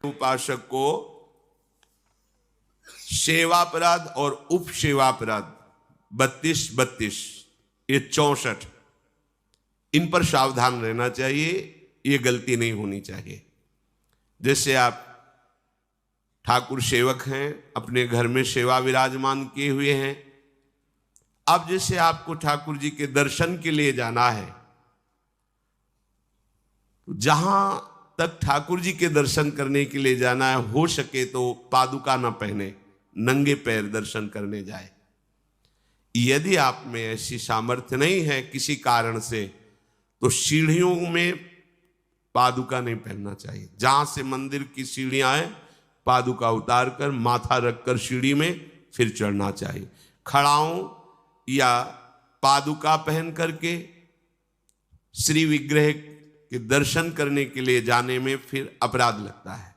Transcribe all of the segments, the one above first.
उपासक को सेवापराध और उप सेवापराध 32 ये 64, इन पर सावधान रहना चाहिए। ये गलती नहीं होनी चाहिए। जैसे आप ठाकुर सेवक हैं, अपने घर में सेवा विराजमान किए हुए हैं। अब जैसे आपको ठाकुर जी के दर्शन के लिए जाना है, तो जहां तक ठाकुर जी के दर्शन करने के लिए जाना है, हो सके तो पादुका ना पहने, नंगे पैर दर्शन करने जाए। यदि आप में ऐसी सामर्थ्य नहीं है किसी कारण से, तो सीढ़ियों में पादुका नहीं पहनना चाहिए। जहां से मंदिर की सीढ़ियां हैं, पादुका उतार कर माथा रखकर सीढ़ी में फिर चढ़ना चाहिए। खड़ाओं या पादुका पहन करके श्री विग्रह के दर्शन करने के लिए जाने में फिर अपराध लगता है।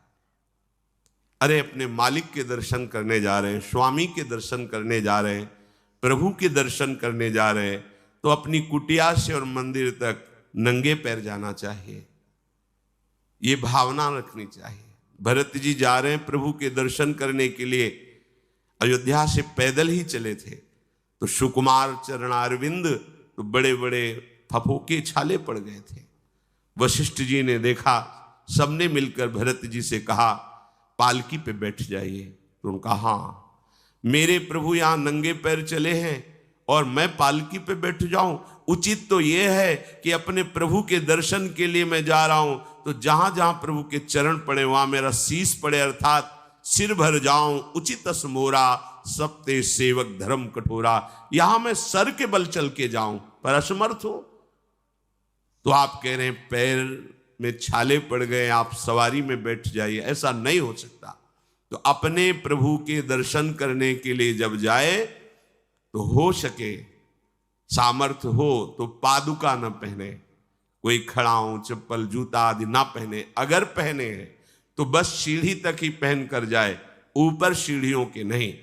अरे अपने मालिक के दर्शन करने जा रहे हैं, स्वामी के दर्शन करने जा रहे हैं, प्रभु के दर्शन करने जा रहे हैं, तो अपनी कुटिया से और मंदिर तक नंगे पैर जाना चाहिए। ये भावना रखनी चाहिए। भरत जी जा रहे हैं प्रभु के दर्शन करने के लिए, अयोध्या से पैदल ही चले थे, तो सुकुमार चरणारविंद तो बड़े बड़े फफोके छाले पड़ गए थे। वशिष्ठ जी ने देखा, सबने मिलकर भरत जी से कहा पालकी पे बैठ जाइए। तो उनका हाँ, मेरे प्रभु यहाँ नंगे पैर चले हैं और मैं पालकी पे बैठ जाऊं? उचित तो यह है कि अपने प्रभु के दर्शन के लिए मैं जा रहा हूं, तो जहां जहां प्रभु के चरण पड़े वहां मेरा शीश पड़े, अर्थात सिर भर जाऊं। उचित मोरा सप्ते सेवक धर्म कठोरा, यहां मैं सर के बल चल के जाऊं, पर असमर्थ हूं। तो आप कह रहे हैं पैर में छाले पड़ गए, आप सवारी में बैठ जाइए। ऐसा नहीं हो सकता। तो अपने प्रभु के दर्शन करने के लिए जब जाए, तो हो सके सामर्थ्य हो तो पादुका न पहने, कोई खड़ाऊं चप्पल जूता आदि ना पहने। अगर पहने हैं तो बस सीढ़ी तक ही पहन कर जाए, ऊपर सीढ़ियों के नहीं।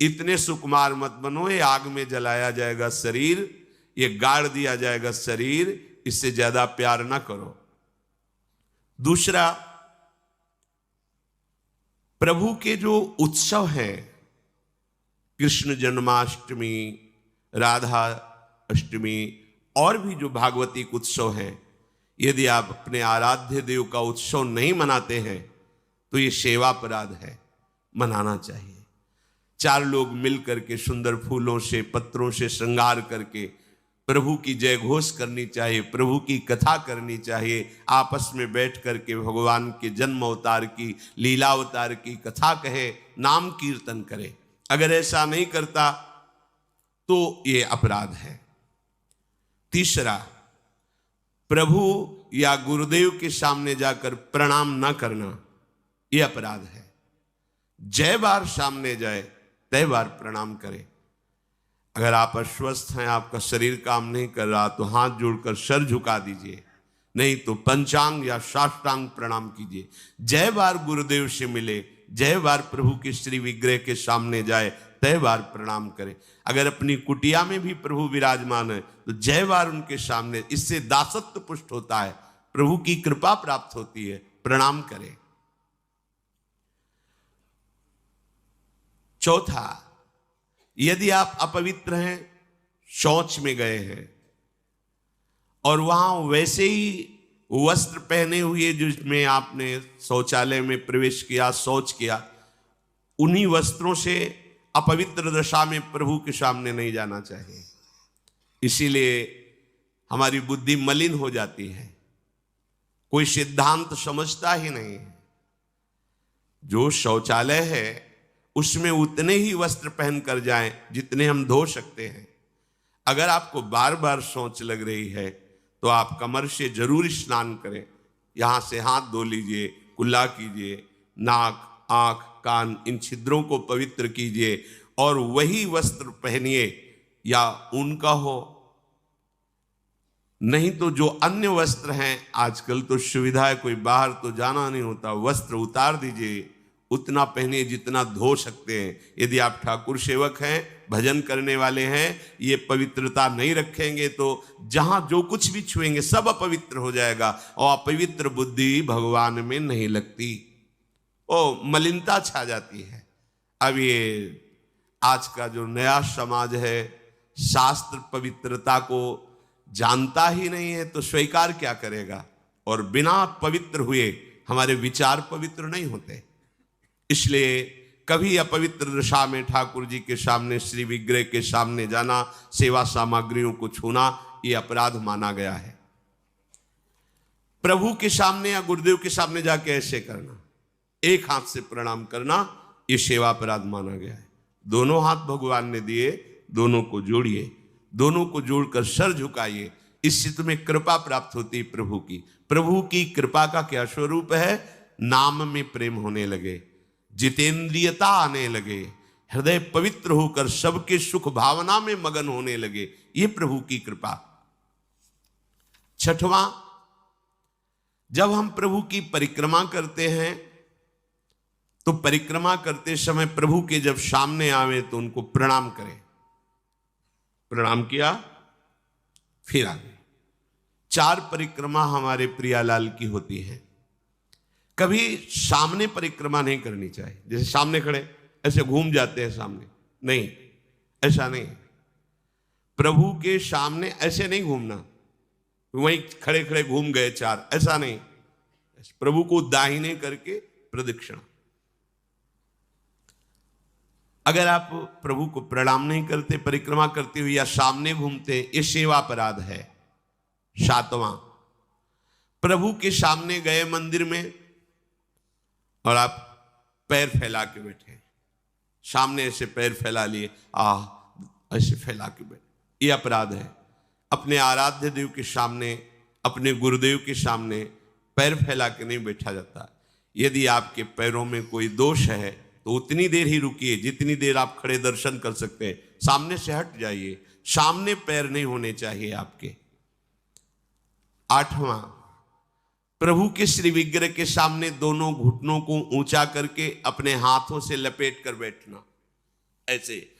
इतने सुकुमार मत बनो, ये आग में जलाया जाएगा शरीर, ये गाड़ दिया जाएगा शरीर, इससे ज्यादा प्यार ना करो। दूसरा, प्रभु के जो उत्सव हैं, कृष्ण जन्माष्टमी, राधा अष्टमी और भी जो भागवतिक उत्सव हैं, यदि आप अपने आराध्य देव का उत्सव नहीं मनाते हैं तो ये सेवापराध है, मनाना चाहिए। 4 लोग मिल करके सुंदर फूलों से पत्रों से श्रृंगार करके प्रभु की जय घोष करनी चाहिए, प्रभु की कथा करनी चाहिए। आपस में बैठ करके भगवान के जन्म अवतार की, लीला अवतार की कथा कहे, नाम कीर्तन करे। अगर ऐसा नहीं करता तो ये अपराध है। तीसरा, प्रभु या गुरुदेव के सामने जाकर प्रणाम न करना, यह अपराध है। जय बार सामने जाए तय बार प्रणाम करे। अगर आप अस्वस्थ हैं, आपका शरीर काम नहीं कर रहा, तो हाथ जोड़कर सर झुका दीजिए, नहीं तो पंचांग या साष्टांग प्रणाम कीजिए। जय बार गुरुदेव से मिले, जय बार प्रभु के श्री विग्रह के सामने जाए, तय बार प्रणाम करें। अगर अपनी कुटिया में भी प्रभु विराजमान है तो जय बार उनके सामने, इससे दासत्व पुष्ट होता है, प्रभु की कृपा प्राप्त होती है, प्रणाम करें। चौथा, यदि आप अपवित्र हैं, शौच में गए हैं और वहां वैसे ही वस्त्र पहने हुए जिसमें आपने शौचालय में प्रवेश किया, शौच किया, उन्हीं वस्त्रों से अपवित्र दशा में प्रभु के सामने नहीं जाना चाहिए। इसीलिए हमारी बुद्धि मलिन हो जाती है, कोई सिद्धांत समझता ही नहीं है। जो शौचालय है उसमें उतने ही वस्त्र पहन कर जाएं जितने हम धो सकते हैं। अगर आपको बार बार शौच लग रही है तो आप कमर से जरूर स्नान करें, यहां से हाथ धो लीजिए, कुल्ला कीजिए, नाक आंख कान इन छिद्रों को पवित्र कीजिए और वही वस्त्र पहनिए, या उनका हो, नहीं तो जो अन्य वस्त्र हैं, आजकल तो सुविधा है, कोई बाहर तो जाना नहीं होता, वस्त्र उतार दीजिए, उतना पहनिए जितना धो सकते हैं। यदि आप ठाकुर सेवक हैं, भजन करने वाले हैं, ये पवित्रता नहीं रखेंगे तो जहां जो कुछ भी छुएंगे सब अपवित्र हो जाएगा, और अपवित्र बुद्धि भगवान में नहीं लगती। मलिनता छा जाती है। अब ये आज का जो नया समाज है, शास्त्र पवित्रता को जानता ही नहीं है, तो स्वीकार क्या करेगा? और बिना पवित्र हुए हमारे विचार पवित्र नहीं होते। इसलिए कभी अपवित्र दशा में ठाकुर जी के सामने, श्री विग्रह के सामने जाना, सेवा सामग्रियों को छूना, ये अपराध माना गया है। प्रभु के सामने या गुरुदेव के सामने जाके ऐसे करना, एक हाथ से प्रणाम करना, ये सेवा अपराध माना गया है। दोनों हाथ भगवान ने दिए, दोनों को जोड़िए, दोनों को जोड़कर सर झुकाइए, इससे तुम्हें कृपा प्राप्त होती है प्रभु की। प्रभु की कृपा का क्या स्वरूप है? नाम में प्रेम होने लगे, जितेंद्रियता आने लगे, हृदय पवित्र होकर सबके सुख भावना में मगन होने लगे, ये प्रभु की कृपा। छठवां, जब हम प्रभु की परिक्रमा करते हैं तो परिक्रमा करते समय प्रभु के जब सामने आवे तो उनको प्रणाम करें। प्रणाम किया, फिर आगे। 4 परिक्रमा हमारे प्रियालाल की होती है। कभी सामने परिक्रमा नहीं करनी चाहिए, जैसे सामने खड़े ऐसे घूम जाते हैं सामने, नहीं, ऐसा नहीं। प्रभु के सामने ऐसे नहीं घूमना, वहीं खड़े खड़े घूम गए 4, ऐसा नहीं। प्रभु को दाहिने करके प्रदक्षिणा। अगर आप प्रभु को प्रणाम नहीं करते, परिक्रमा करते हुए या सामने घूमते, ये सेवा अपराध है। 7वां, प्रभु के सामने गए मंदिर में और आप पैर फैला के बैठे, सामने ऐसे पैर फैला लिए, ऐसे फैला के बैठे, ये अपराध है। अपने आराध्य देव के सामने, अपने गुरुदेव के सामने पैर फैला के नहीं बैठा जाता। यदि आपके पैरों में कोई दोष है तो उतनी देर ही रुकिए जितनी देर आप खड़े दर्शन कर सकते हैं, सामने से हट जाइए, सामने पैर नहीं होने चाहिए आपके। 8वां, प्रभु के श्री विग्रह के सामने दोनों घुटनों को ऊंचा करके अपने हाथों से लपेट कर बैठना, ऐसे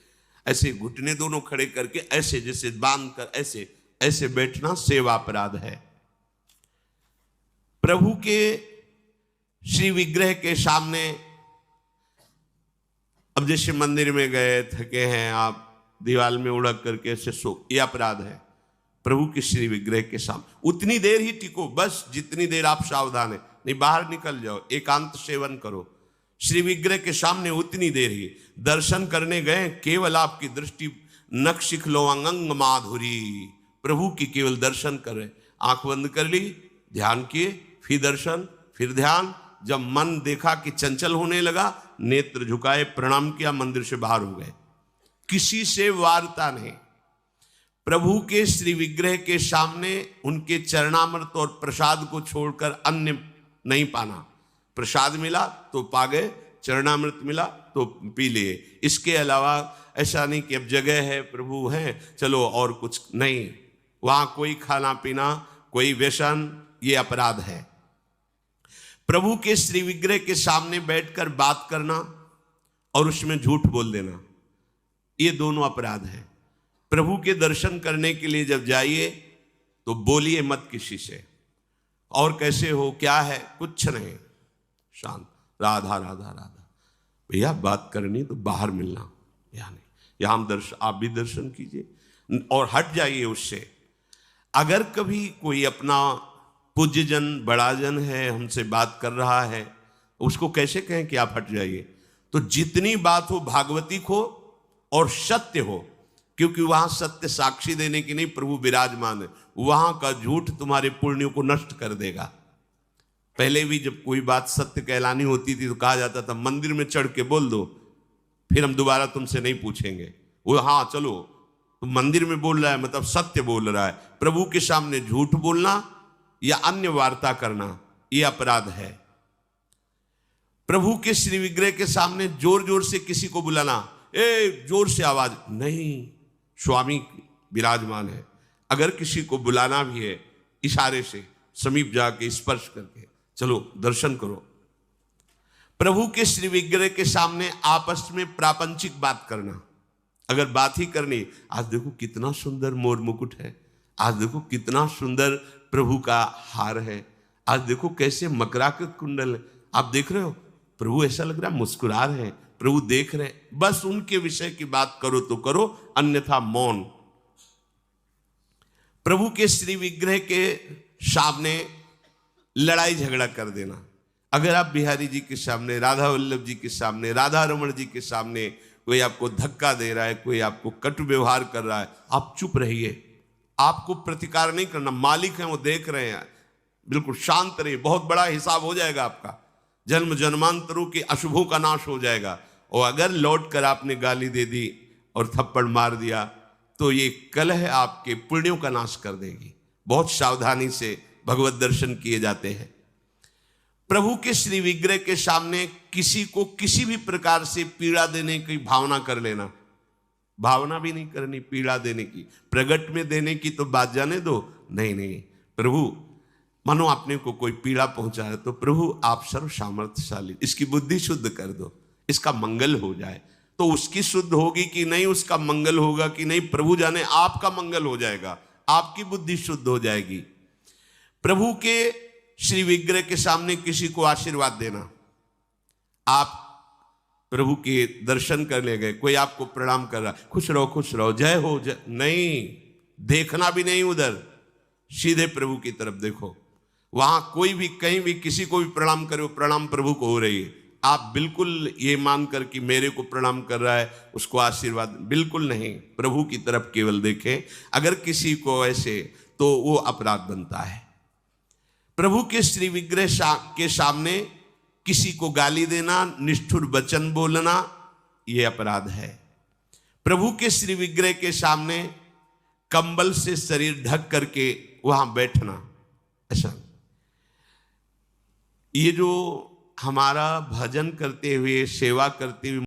ऐसे घुटने दोनों खड़े करके ऐसे जैसे बांध कर ऐसे ऐसे बैठना सेवा अपराध है। प्रभु के श्री विग्रह के सामने, अब जैसे मंदिर में गए, थके हैं आप, दीवार में उड़क करके ऐसे सो, यह अपराध है। प्रभु के श्री विग्रह के सामने उतनी देर ही टिको, बस जितनी देर आप सावधान है, नहीं बाहर निकल जाओ, एकांत सेवन करो। श्री विग्रह के सामने उतनी देर ही दर्शन करने गए, केवल आपकी दृष्टि नक्शिख लो अंगंग माधुरी, प्रभु की केवल दर्शन कर रहे, आंख बंद कर ली, ध्यान किए, फिर दर्शन, फिर ध्यान। जब मन देखा कि चंचल होने लगा, नेत्र झुकाए, प्रणाम किया, मंदिर से बाहर हो गए। किसी से वार्ता नहीं। प्रभु के श्री विग्रह के सामने उनके चरणामृत और प्रसाद को छोड़कर अन्य नहीं पाना। प्रसाद मिला तो पा गए, चरणामृत मिला तो पी लिए। इसके अलावा ऐसा नहीं कि अब जगह है, प्रभु हैं, चलो और कुछ नहीं। वहां कोई खाना पीना, कोई व्यसन, ये अपराध है। प्रभु के श्री विग्रह के सामने बैठकर बात करना और उसमें झूठ बोल देना, ये दोनों अपराध हैं। प्रभु के दर्शन करने के लिए जब जाइए तो बोलिए मत किसी से, और कैसे हो, क्या है, कुछ नहीं, शांत, राधा राधा राधा। भैया बात करनी तो बाहर मिलना, यहाँ नहीं, यहाँ दर्शन, आप भी दर्शन कीजिए और हट जाइए उससे। अगर कभी कोई अपना पूज्यजन, बड़ा जन है, हमसे बात कर रहा है, उसको कैसे कहें कि आप हट जाइए? तो जितनी बात हो भागवतिक हो और सत्य हो, क्योंकि वहां सत्य साक्षी देने की नहीं, प्रभु विराजमान है। वहां का झूठ तुम्हारे पुण्यों को नष्ट कर देगा। पहले भी जब कोई बात सत्य कहलानी होती थी तो कहा जाता था मंदिर में चढ़ के बोल दो, फिर हम दोबारा तुमसे नहीं पूछेंगे। वो हाँ चलो, तो मंदिर में बोल रहा है मतलब सत्य बोल रहा है। प्रभु के सामने झूठ बोलना या अन्य वार्ता करना, यह अपराध है। प्रभु के श्री विग्रह के सामने जोर जोर से किसी को बुलाना, ए जोर से आवाज नहीं, स्वामी विराजमान है। अगर किसी को बुलाना भी है, इशारे से समीप जाके स्पर्श करके चलो दर्शन करो। प्रभु के श्री विग्रह के सामने आपस में प्रापंचिक बात करना, अगर बात ही करनी, आज देखो कितना सुंदर मोर मुकुट है, आज देखो कितना सुंदर प्रभु का हार है, आज देखो कैसे मकराकृत कुंडल है, आप देख रहे हो, प्रभु ऐसा लग रहा है मुस्कुरा रहे हैं, प्रभु देख रहे हैं, बस उनके विषय की बात करो तो करो, अन्यथा मौन। प्रभु के श्री विग्रह के सामने लड़ाई झगड़ा कर देना। अगर आप बिहारी जी के सामने, राधा वल्लभ जी के सामने, राधा रमण जी के सामने कोई आपको धक्का दे रहा है, कोई आपको कटु व्यवहार कर रहा है, आप चुप रहिए, आपको प्रतिकार नहीं करना। मालिक हैं, वो देख रहे हैं, बिल्कुल शांत रहिए, बहुत बड़ा हिसाब हो जाएगा आपका, जन्म जन्मांतरों के अशुभों का नाश हो जाएगा। और अगर लौट कर आपने गाली दे दी और थप्पड़ मार दिया तो ये कलह आपके पुण्यों का नाश कर देगी। बहुत सावधानी से भगवत दर्शन किए जाते हैं। प्रभु के श्री विग्रह के सामने किसी को किसी भी प्रकार से पीड़ा देने की भावना कर लेना, भावना भी नहीं करनी पीड़ा देने की, प्रगट में देने की तो बात जाने दो। नहीं नहीं, प्रभु मानो आपने को कोई पीड़ा पहुंचा है तो प्रभु आप सर्व सामर्थ्यशाली, इसकी बुद्धि शुद्ध कर दो, इसका मंगल हो जाए। तो उसकी शुद्ध होगी कि नहीं, उसका मंगल होगा कि नहीं, प्रभु जाने, आपका मंगल हो जाएगा, आपकी बुद्धि शुद्ध हो जाएगी। प्रभु के श्री विग्रह के सामने किसी को आशीर्वाद देना। आप प्रभु के दर्शन करने गए, कोई आपको प्रणाम कर रहा, खुश रहो, जय हो जय, नहीं, देखना भी नहीं उधर, सीधे प्रभु की तरफ देखो। वहां कोई भी कहीं भी किसी को भी प्रणाम करे, प्रणाम प्रभु को हो रही है। आप बिल्कुल ये मानकर कि मेरे को प्रणाम कर रहा है उसको आशीर्वाद, बिल्कुल नहीं, प्रभु की तरफ केवल देखें। अगर किसी को ऐसे तो वो अपराध बनता है। प्रभु के श्री विग्रह के सामने किसी को गाली देना, निष्ठुर वचन बोलना, यह अपराध है। प्रभु के श्री विग्रह के सामने कंबल से शरीर ढक करके वहां बैठना, ऐसा। ये जो हमारा भजन करते हुए, सेवा करते हुए